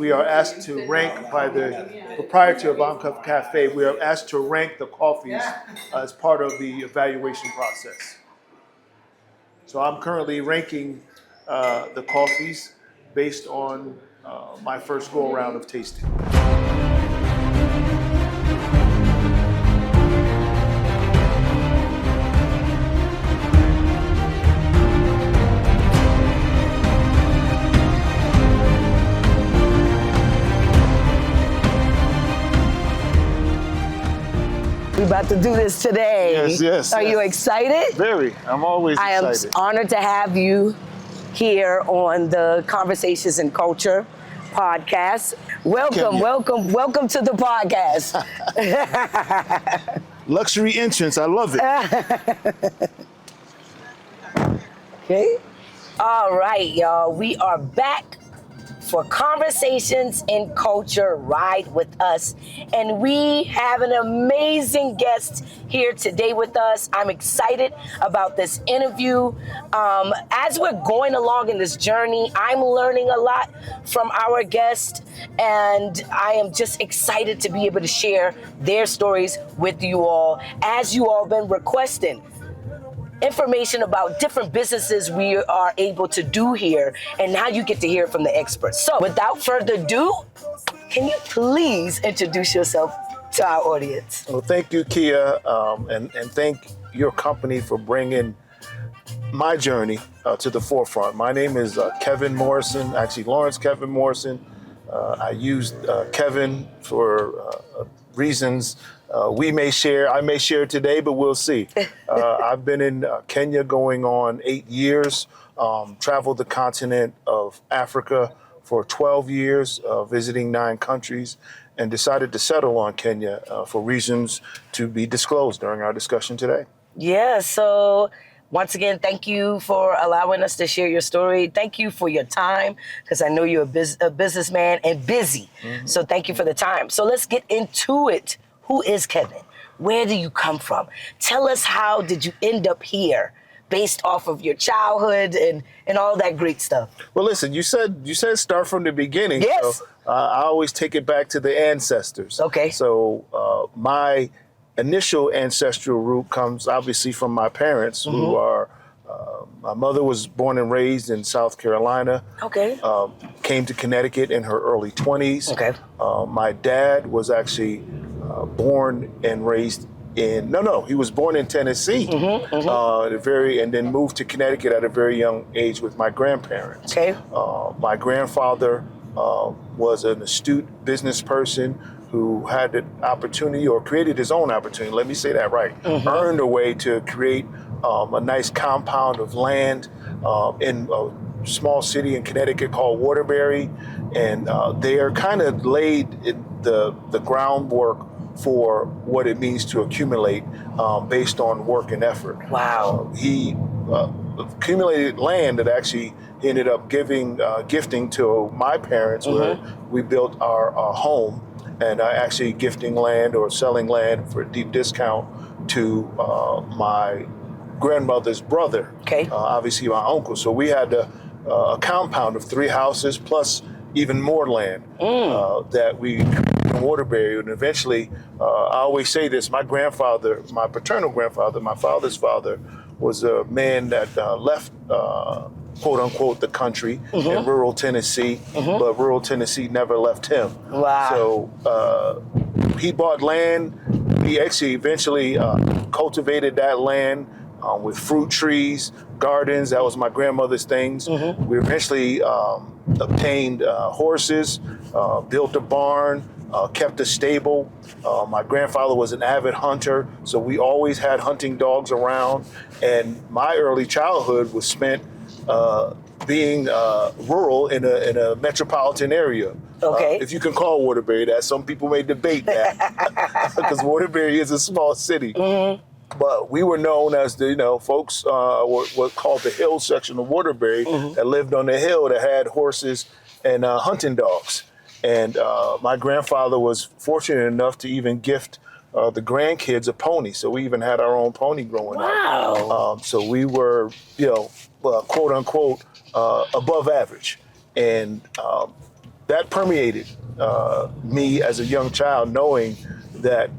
we are asked to rank by the proprietor of Unccuffed Cafe. We are asked to rank the coffees as part of the evaluation process. So I'm currently ranking the coffees based on my first go around of tasting. We're about to do this today. Yes. Are you excited? Very. I'm always excited. I am honored to have you here on the Conversations in Culture podcast. Welcome to the podcast. Luxury entrance, I love it. Okay. All right, y'all. We are back for Conversations in Culture. Ride with us. And we have an amazing guest here today with us. I'm excited about this interview. As we're going along in this journey, I'm learning a lot from our guest, and I am just excited to be able to share their stories with you all, as you all been requesting information about different businesses we are able to do here, and now you get to hear from the experts. So without further ado, can you please introduce yourself to our audience? Well, thank you, Kia, and thank your company for bringing my journey to the forefront. My name is Kevin Morrison, actually Lawrence Kevin Morrison. I used Kevin for reasons I may share today, but we'll see. I've been in Kenya going on 8 years, traveled the continent of Africa for 12 years, visiting 9 countries, and decided to settle on Kenya for reasons to be disclosed during our discussion today. Yeah, so once again, thank you for allowing us to share your story. Thank you for your time, because I know you're a businessman and busy. Mm-hmm. So thank you for the time. So let's get into it. Who is Kevin? Where do you come from? Tell us, how did you end up here based off of your childhood and all that great stuff? Well, listen, you said start from the beginning. Yes. So, I always take it back to the ancestors. Okay. So my initial ancestral root comes obviously from my parents, mm-hmm. who are, my mother was born and raised in South Carolina. Okay. Came to Connecticut in her early 20s. Okay. My dad was actually born and raised he was born in Tennessee, mm-hmm, mm-hmm. And then moved to Connecticut at a very young age with my grandparents. Okay. My grandfather was an astute business person who had the opportunity, or created his own opportunity, let me say that right, mm-hmm. earned a way to create a nice compound of land in a small city in Connecticut called Waterbury, and they are kind of laid in the groundwork for what it means to accumulate based on work and effort. Wow. He accumulated land that actually he ended up gifting to my parents, mm-hmm. where we built our home, and actually gifting land or selling land for a deep discount to my grandmother's brother, okay. Obviously my uncle. So we had a compound of 3 houses plus even more land that we in Waterbury. And eventually, I always say this, my grandfather, my paternal grandfather, my father's father, was a man that left, quote unquote, the country, mm-hmm. in rural Tennessee, mm-hmm. but rural Tennessee never left him. Wow. So he bought land. He actually eventually cultivated that land with fruit trees, gardens. That was my grandmother's things. Mm-hmm. We eventually obtained horses, built a barn, kept a stable. My grandfather was an avid hunter, so we always had hunting dogs around. And my early childhood was spent being rural in a metropolitan area. Okay. If you can call Waterbury that. Some people may debate that, because Waterbury is a small city. Mm-hmm. But we were known as the, folks were called the hill section of Waterbury, mm-hmm. that lived on the hill, that had horses and hunting dogs. And my grandfather was fortunate enough to even gift the grandkids a pony. So we even had our own pony growing up. So we were, quote unquote, above average. And that permeated me as a young child, knowing that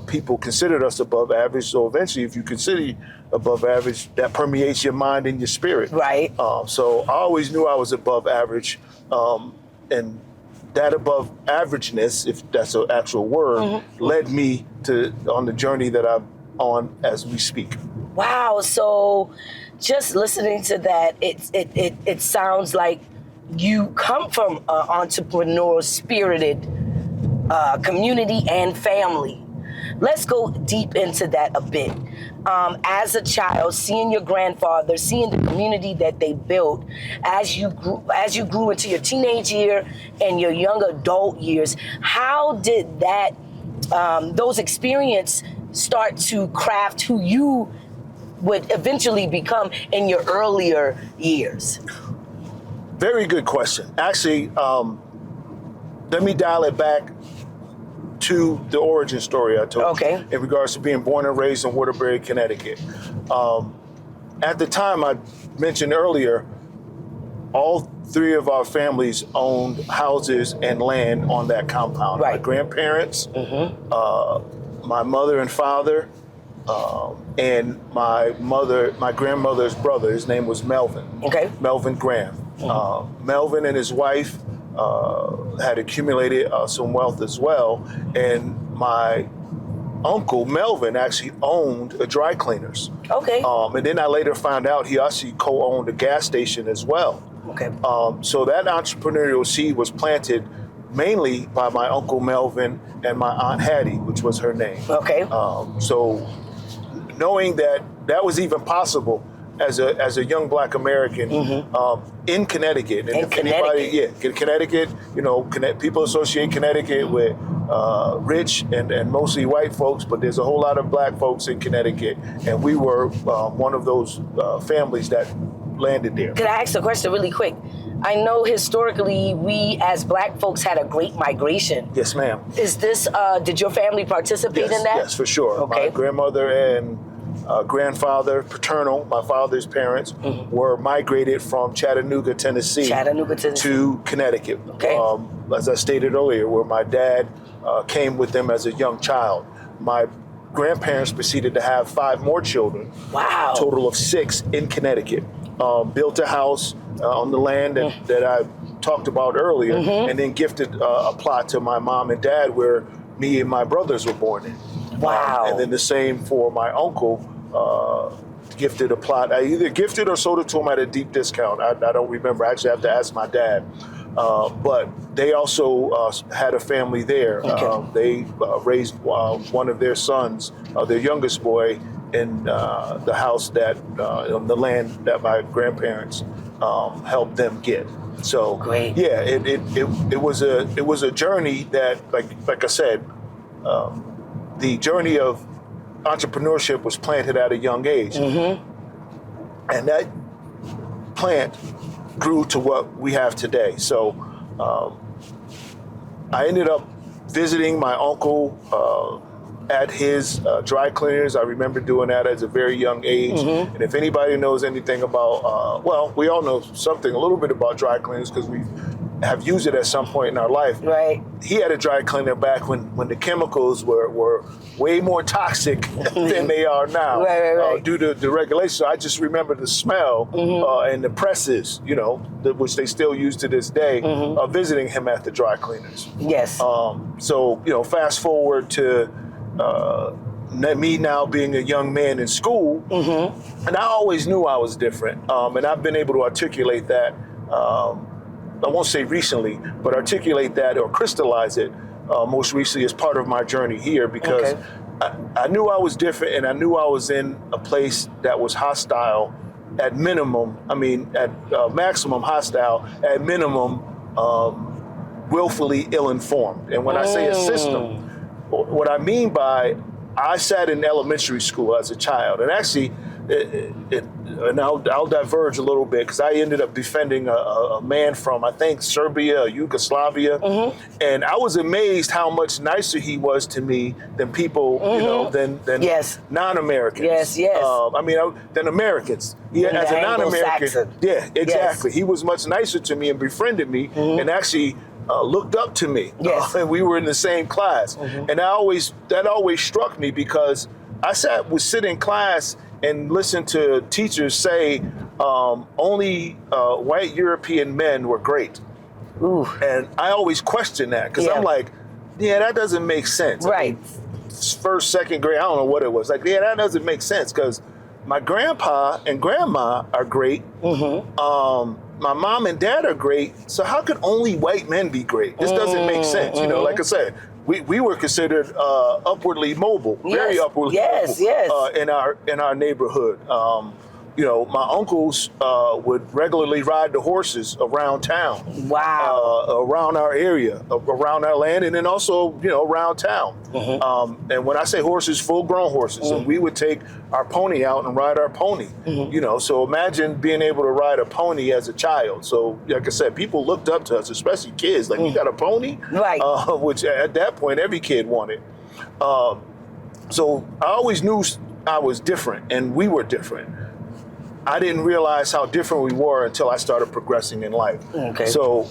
people considered us above average. So eventually, if you consider above average, that permeates your mind and your spirit. Right. So I always knew I was above average, and that above averageness, if that's an actual word, led me to on the journey that I'm on as we speak. Wow. So just listening to that, it sounds like you come from an entrepreneurial spirited community and family. Let's go deep into that a bit. As a child, seeing your grandfather, seeing the community that they built, as you grew into your teenage year and your young adult years, how did that those experiences start to craft who you would eventually become in your earlier years? Very good question. Actually, let me dial it back to the origin story I told you in regards to being born and raised in Waterbury, Connecticut. At the time I mentioned earlier, all three of our families owned houses and land on that compound. Right. My grandparents, my mother and father, and my grandmother's brother. His name was Melvin. Melvin Graham. Melvin and his wife had accumulated some wealth as well, and my uncle Melvin actually owned a dry cleaners. And then I later found out he actually co-owned a gas station as well. So that entrepreneurial seed was planted mainly by my uncle Melvin and my aunt Hattie, which was her name. So knowing that that was even possible as a young Black American in Connecticut. And Connecticut, you know, people associate Connecticut with rich and mostly white folks, but there's a whole lot of Black folks in Connecticut, and we were one of those families that landed there. Could I ask a question really quick? I know historically we as Black folks had a great migration. Yes, ma'am. Is this, did your family participate in that? Yes, for sure. My grandmother and grandfather, paternal, my father's parents, were migrated from Chattanooga, Tennessee, to Connecticut. As I stated earlier, where my dad came with them as a young child. My grandparents proceeded to have 5 more children. Wow. A total of 6 in Connecticut. Built a house on the land that I talked about earlier, and then gifted a plot to my mom and dad where me and my brothers were born in. Wow. And then the same for my uncle, gifted a plot. I either gifted or sold it to him at a deep discount. I don't remember. I actually have to ask my dad. But they also had a family there. They raised one of their sons, their youngest boy, in the house that, on the land that my grandparents helped them get. So yeah, it was a journey that, like I said, the journey of entrepreneurship was planted at a young age, and that plant grew to what we have today. So I ended up visiting my uncle at his dry cleaners. I remember doing that as a very young age. And if anybody knows anything about, well, we all know something, a little bit about dry cleaners because we have used it at some point in our life. He had a dry cleaner back when the chemicals were way more toxic than they are now due to the regulations. So I just remember the smell and the presses, you know, which they still use to this day, visiting him at the dry cleaners. So, you know, fast forward to me now being a young man in school, and I always knew I was different, and I've been able to articulate that, I won't say recently, but articulate that or crystallize it most recently as part of my journey here, because I knew I was different, and I knew I was in a place that was hostile at minimum, at maximum hostile, at minimum willfully ill-informed. And when I say a system, what I mean by, I sat in elementary school as a child, and actually, and I'll diverge a little bit because I ended up befriending a man from, I think, Serbia, Yugoslavia, and I was amazed how much nicer he was to me than people, you know, than non-Americans. Than Americans. As a non-American, exactly. He was much nicer to me and befriended me, and actually looked up to me. Yes. And we were in the same class. And that always struck me because I would sit in class and listen to teachers say only white European men were great. Ooh. And I always question that because I'm like, yeah, that doesn't make sense. Right. I mean, first, second grade, I don't know what it was. Like, yeah, that doesn't make sense because my grandpa and grandma are great. My mom and dad are great. So how could only white men be great? This doesn't make sense. You know, like I said, we were considered upwardly mobile, very upwardly mobile in our neighborhood. You know, my uncles would regularly ride the horses around town. Wow. Around our area, around our land, and then also, you know, around town. And when I say horses, full-grown horses, and we would take our pony out and ride our pony. You know, so imagine being able to ride a pony as a child. So, like I said, people looked up to us, especially kids. Like, you got a pony? Right. Which at that point, every kid wanted. So I always knew I was different, and we were different. I didn't realize how different we were until I started progressing in life. Okay. So,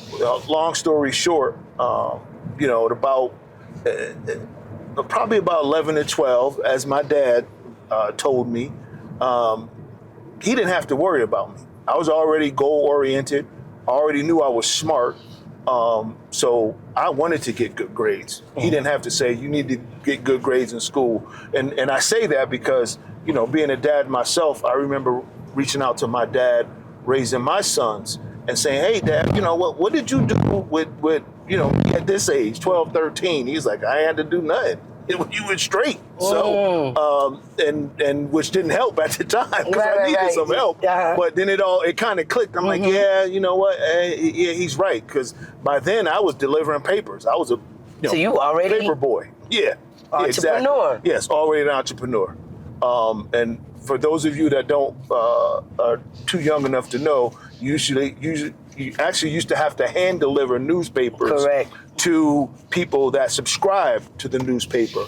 long story short, you know, probably about 11 to 12, as my dad told me, he didn't have to worry about me. I was already goal-oriented, already knew I was smart, so I wanted to get good grades. He didn't have to say, you need to get good grades in school. And I say that because, you know, being a dad myself, I remember reaching out to my dad, raising my sons, and saying, hey, Dad, you know, what did you do with you know, at this age, 12, 13? He's like, I had to do nothing. You went straight. So, and which didn't help at the time because I needed some help. But then it kind of clicked. I'm like, yeah, you know what? Yeah, he's right. Because by then I was delivering papers. I was a so you already paper boy. Yeah. Entrepreneur. Exactly. Yes, already an entrepreneur. And for those of you that don't are too young enough to know, you actually used to have to hand deliver newspapers to people that subscribe to the newspaper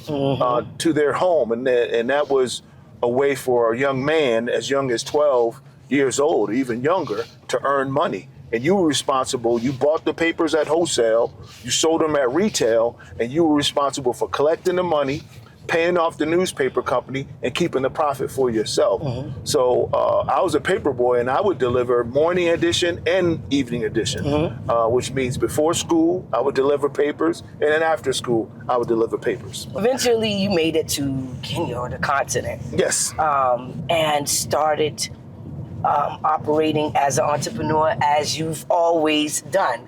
to their home, and that was a way for a young man as young as 12 years old, or even younger, to earn money. And you were responsible. You bought the papers at wholesale, you sold them at retail, and you were responsible for collecting the money, paying off the newspaper company, and keeping the profit for yourself. So I was a paper boy, and I would deliver morning edition and evening edition, which means before school, I would deliver papers, and then after school, I would deliver papers. Eventually, you made it to Kenya, or the continent. Yes. And started operating as an entrepreneur, as you've always done.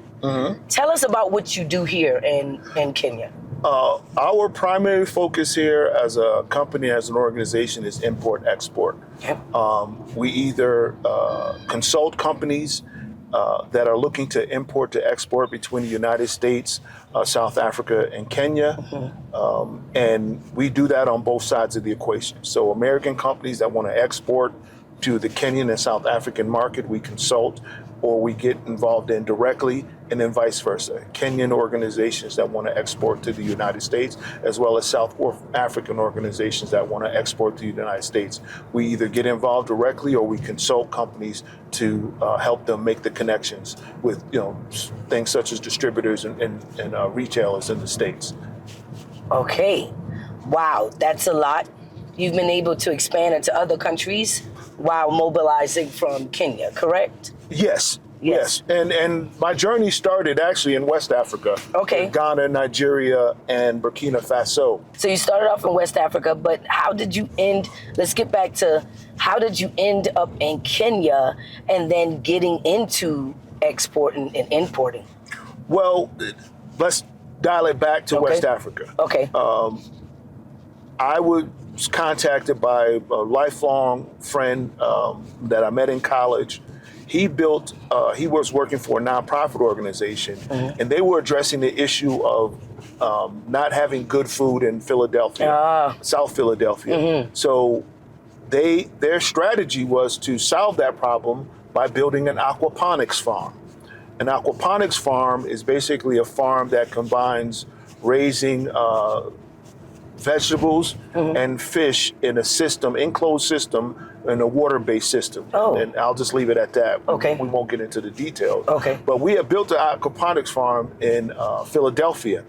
Tell us about what you do here in Kenya. Our primary focus here as a company, as an organization, is import-export. We either consult companies that are looking to import to export between the United States, South Africa, and Kenya. And we do that on both sides of the equation. So American companies that want to export to the Kenyan and South African market, we consult or we get involved in directly, and then vice versa. Kenyan organizations that want to export to the United States, as well as South African organizations that want to export to the United States. We either get involved directly or we consult companies to help them make the connections with, you know, things such as distributors and retailers in the States. Okay. Wow, that's a lot. You've been able to expand into other countries while mobilizing from Kenya, correct? Yes. And my journey started actually in West Africa. Ghana, Nigeria, and Burkina Faso. So you started off in West Africa, but how did you let's get back to, how did you end up in Kenya and then getting into exporting and importing? Well, let's dial it back to West Africa. I was contacted by a lifelong friend that I met in college. He was working for a nonprofit organization, and they were addressing the issue of not having good food in Philadelphia, South Philadelphia. So their strategy was to solve that problem by building an aquaponics farm. An aquaponics farm is basically a farm that combines raising vegetables and fish in a system, enclosed system, in a water-based system. Oh. And I'll just leave it at that. Okay. We won't get into the details. Okay. But we have built an aquaponics farm in Philadelphia,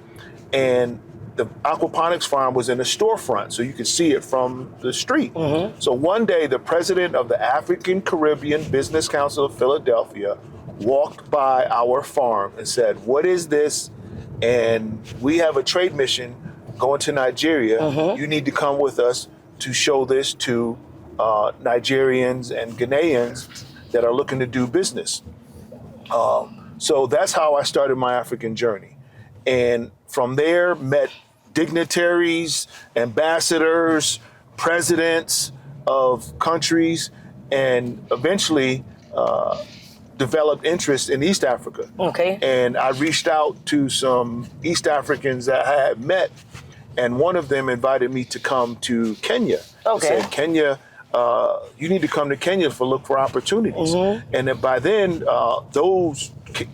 and the aquaponics farm was in a storefront, so you could see it from the street. So one day, the president of the African Caribbean Business Council of Philadelphia walked by our farm and said, "What is this? And we have a trade mission going to Nigeria. You need to come with us to show this to Nigerians and Ghanaians that are looking to do business." So that's how I started my African journey. And from there, met dignitaries, ambassadors, presidents of countries, and eventually developed interest in East Africa. Okay. And I reached out to some East Africans that I had met, and one of them invited me to come to Kenya. Okay. He said, "Kenya, you need to come to Kenya for look for opportunities." And then by then,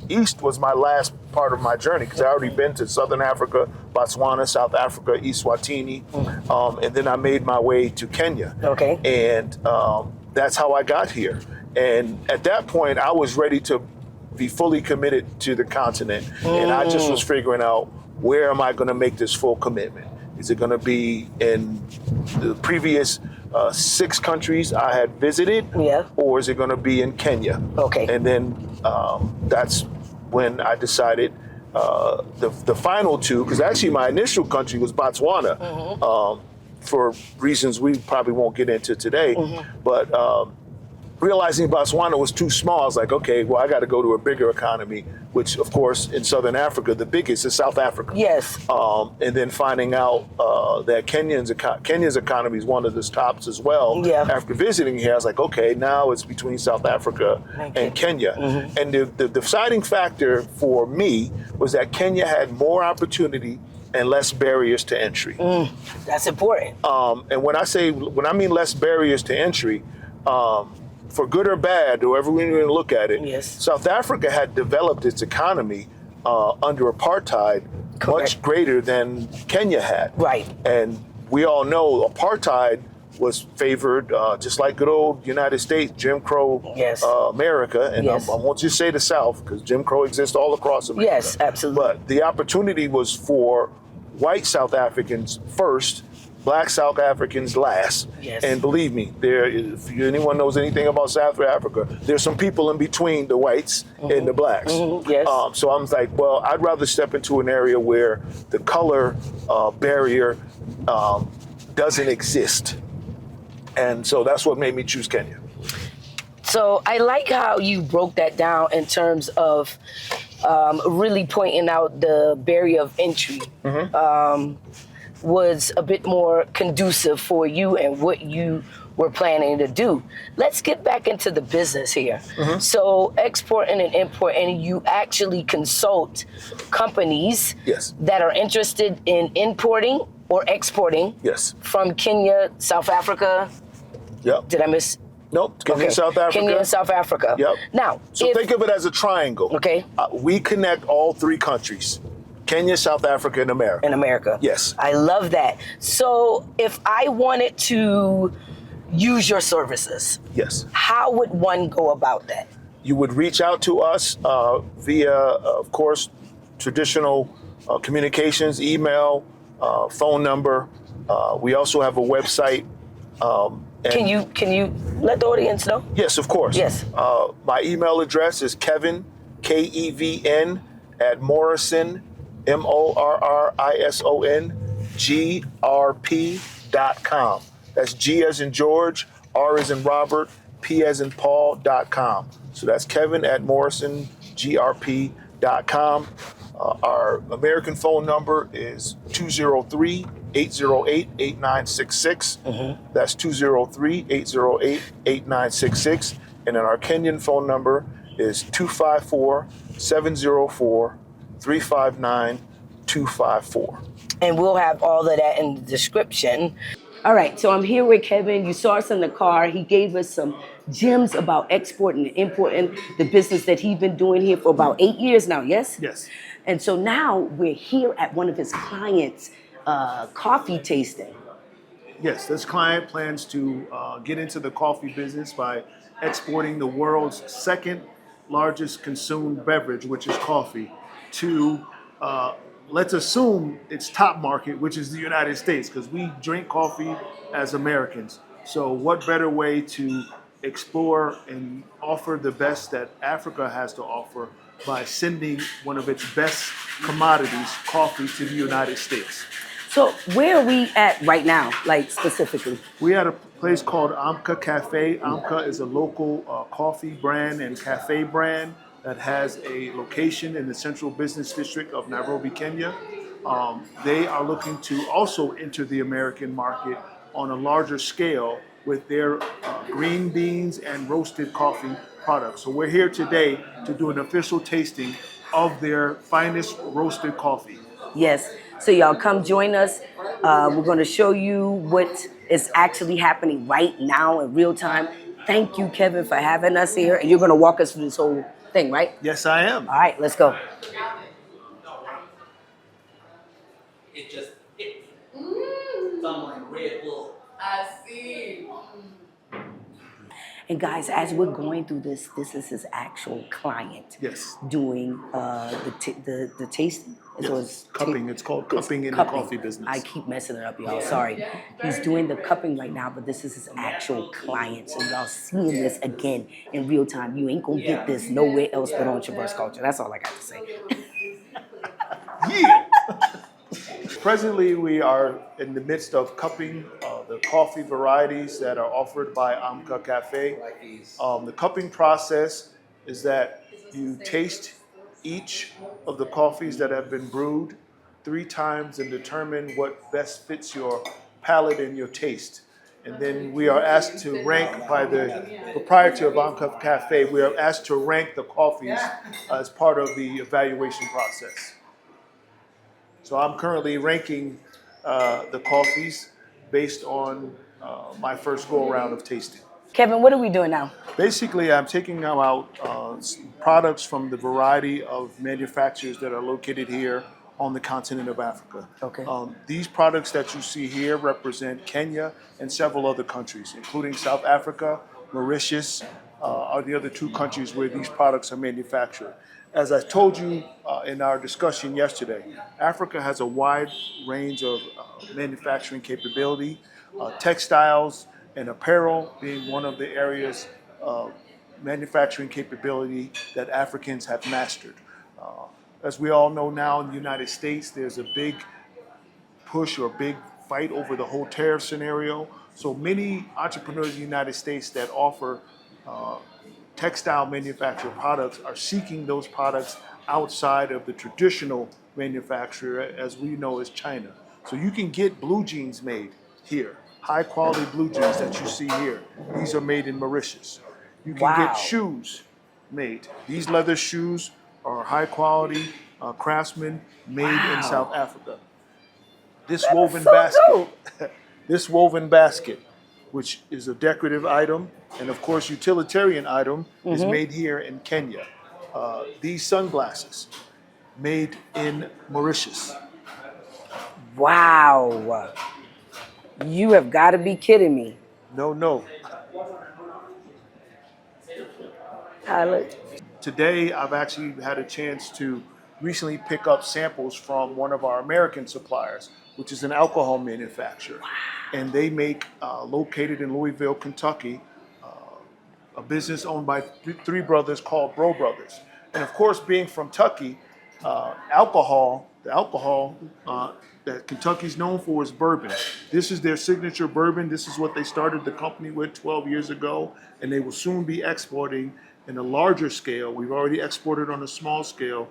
East was my last part of my journey, because I already been to Southern Africa, Botswana, South Africa, Eswatini, and then I made my way to Kenya. Okay. And that's how I got here. And at that point, I was ready to be fully committed to the continent. And I just was figuring out, where am I going to make this full commitment? Is it going to be in the previous 6 countries I had visited? Yeah. Or is it going to be in Kenya? Okay. And then that's when I decided the final 2, because actually my initial country was Botswana, for reasons we probably won't get into today. But realizing Botswana was too small, I was like, okay, well, I got to go to a bigger economy, which, of course, in Southern Africa, the biggest is South Africa. Yes. And then finding out that Kenya's economy is one of the tops as well. Yeah. After visiting here, I was like, okay, now it's between South Africa and Kenya. And the deciding factor for me was that Kenya had more opportunity and less barriers to entry. That's important. And when I mean less barriers to entry, for good or bad, however we look at it, Yes. South Africa had developed its economy under apartheid much greater than Kenya had. Right. And we all know apartheid was favored, just like good old United States, Jim Crow America. And I won't just say the South, because Jim Crow exists all across America. Yes, absolutely. But the opportunity was for white South Africans first, Black South Africans last. Yes. And believe me, if anyone knows anything about South Africa, there's some people in between the whites and the blacks. Yes. So I'm like, well, I'd rather step into an area where the color barrier doesn't exist. And so that's what made me choose Kenya. So I like how you broke that down in terms of really pointing out the barrier of entry. Was a bit more conducive for you and what you were planning to do. Let's get back into the business here. So exporting and importing, you actually consult companies that are interested in importing or exporting from Kenya, South Africa. Yep. Did I miss? Nope. Kenya, South Africa. Kenya and South Africa. Yep. Now, so think of it as a triangle. Okay. We connect all 3 countries. Kenya, South Africa, and America. In America. Yes. I love that. So if I wanted to use your services, how would one go about that? You would reach out to us via, of course, traditional communications, email, phone number. We also have a website. Can you let the audience know? Yes, of course. Yes. My email address is Kevin, Kevn, at Morrison, Morrison, grp.com. That's G as in George, R as in Robert, P as in Paul.com. So that's Kevin at Morrison, grp.com. Our American phone number is 203-808-8966. That's 203-808-8966. And then our Kenyan phone number is 254-704-359-254. And we'll have all of that in the description. All right, so I'm here with Kevin. You saw us in the car. He gave us some gems about exporting and importing, the business that he's been doing here for about 8 years now, yes? Yes. And so now we're here at one of his clients' coffee tasting. Yes, this client plans to get into the coffee business by exporting the world's second largest consumed beverage, which is coffee, to let's assume its top market, which is the United States, because we drink coffee as Americans. So, what better way to explore and offer the best that Africa has to offer by sending one of its best commodities, coffee, to the United States? So where are we at right now, like specifically? We at a place called Amka Cafe. Amka is a local coffee brand and cafe brand that has a location in the central business district of Nairobi, Kenya. They are looking to also enter the American market on a larger scale with their green beans and roasted coffee products. So we're here today to do an official tasting of their finest roasted coffee. Yes. So y'all come join us. We're going to show you what is actually happening right now in real time. Thank you, Kevin, for having us here. And you're going to walk us through this whole thing, right? Yes, I am. All right, let's go. It just hit someone Red Bull. I see. And guys, as we're going through this is his actual client. Yes. Doing the tasting. So Yes. Cupping. It's called cupping in the coffee business. I keep messing it up, y'all. Sorry. He's doing the cupping right now, but this is his actual client. So y'all seeing this again in real time. You ain't gonna get this nowhere else but on Traverze Culture. That's all I got to say. Yeah. Presently, we are in the midst of cupping the coffee varieties that are offered by Amka Cafe. The cupping process is that you taste each of the coffees that have been brewed 3 times and determine what best fits your palate and your taste. And then we are asked to rank by the proprietor of Amka Cafe. We are asked to rank the coffees as part of the evaluation process. So I'm currently ranking the coffees based on my first go around of tasting. Kevin, what are we doing now? Basically, I'm taking out products from the variety of manufacturers that are located here on the continent of Africa. Okay. These products that you see here represent Kenya and several other countries, including South Africa, Mauritius, are the other 2 countries where these products are manufactured. As I told you in our discussion yesterday, Africa has a wide range of manufacturing capability, textiles and apparel being one of the areas of manufacturing capability that Africans have mastered. As we all know now in the United States, there's a big push or big fight over the whole tariff scenario. So many entrepreneurs in the United States that offer textile manufactured products are seeking those products outside of the traditional manufacturer, as we know as China. So you can get blue jeans made here, high quality blue jeans that you see here. These are made in Mauritius. You can get shoes made. These leather shoes are high quality craftsmen made in South Africa. This woven basket, this woven basket, which is a decorative item and of course utilitarian item, is made here in Kenya. These sunglasses, made in Mauritius. Wow. You have got to be kidding me. No. Today, I've actually had a chance to recently pick up samples from one of our American suppliers, which is an alcohol manufacturer. And they make, located in Louisville, Kentucky, a business owned by 3 brothers called Bro Brothers. And of course, being from Kentucky, the alcohol that Kentucky's known for is bourbon. This is their signature bourbon. This is what they started the company with 12 years ago, and they will soon be exporting in a larger scale. We've already exported on a small scale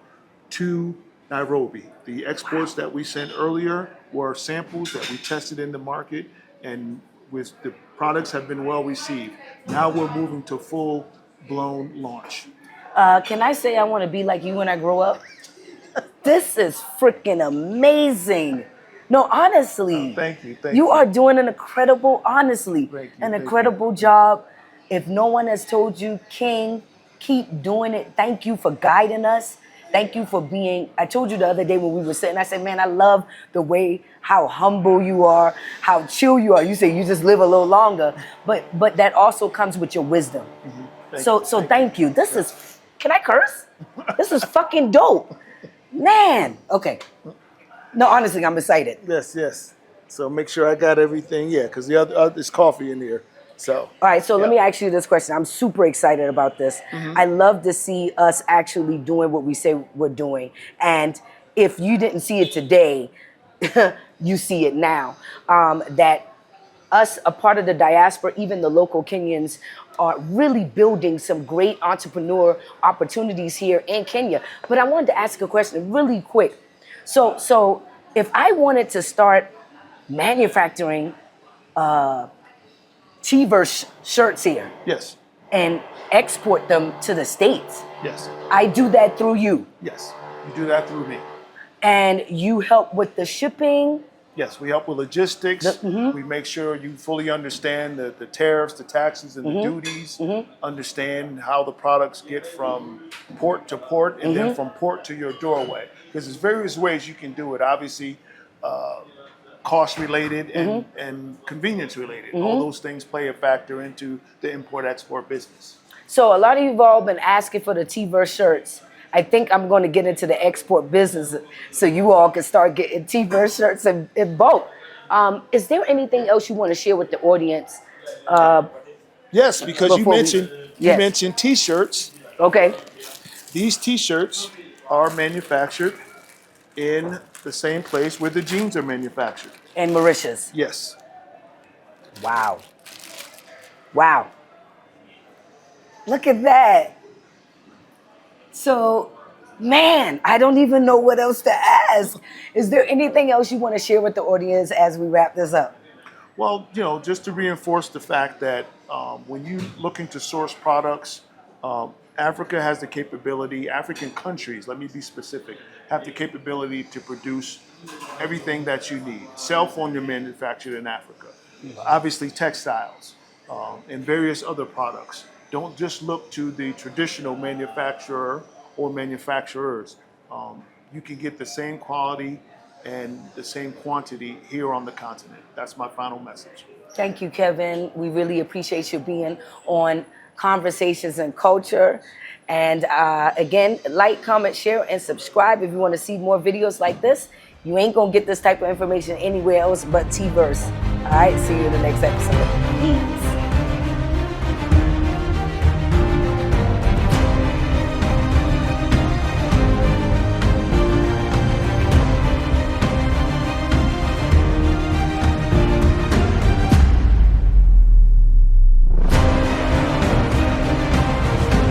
to Nairobi. The exports that we sent earlier were samples that we tested in the market, and with the products have been well received. Now we're moving to full-blown launch. Can I say I want to be like you when I grow up? This is freaking amazing. No, honestly. Thank you. You are doing an incredible, honestly, an incredible job. If no one has told you, King, keep doing it. Thank you for guiding us. Thank you for being, I told you the other day when we were sitting, I said, man, I love the way, how humble you are, how chill you are. You say you just live a little longer, but that also comes with your wisdom. Mm-hmm. Thank you. This is, can I curse? This is fucking dope. Man, okay. No, honestly, I'm excited. Yes. So make sure I got everything. Yeah, because the other there's coffee in here. So. All right, so let me ask you this question. I'm super excited about this. Mm-hmm. I love to see us actually doing what we say we're doing. And if you didn't see it today, you see it now. That us, a part of the diaspora, even the local Kenyans, are really building some great entrepreneur opportunities here in Kenya. But I wanted to ask a question really quick. So if I wanted to start manufacturing Traverze shirts here. Yes. And export them to the States. Yes. I do that through you. Yes. You do that through me. And you help with the shipping. Yes, we help with logistics. We make sure you fully understand the tariffs, the taxes, and the duties. Understand how the products get from port to port and then from port to your doorway. Because there's various ways you can do it. Obviously, cost related and convenience related. All those things play a factor into the import-export business. So a lot of you have all been asking for the Traverze shirts. I think I'm going to get into the export business so you all can start getting Traverze shirts in bulk. Is there anything else you want to share with the audience? Yes, because you mentioned T-shirts. Okay. These T-shirts are manufactured in the same place where the jeans are manufactured. In Mauritius? Yes. Wow. Look at that. So, man, I don't even know what else to ask. Is there anything else you want to share with the audience as we wrap this up? Well, just to reinforce the fact that when you're looking to source products, Africa has the capability, African countries, let me be specific, have the capability to produce everything that you need. Cell phones are manufactured in Africa. Obviously textiles and various other products. Don't just look to the traditional manufacturer or manufacturers. You can get the same quality and the same quantity here on the continent. That's my final message. Thank you, Kevin. We really appreciate you being on Conversations in Culture. And again, like, comment, share, and subscribe if you want to see more videos like this. You ain't going to get this type of information anywhere else but Traverze. All right, see you in the next episode.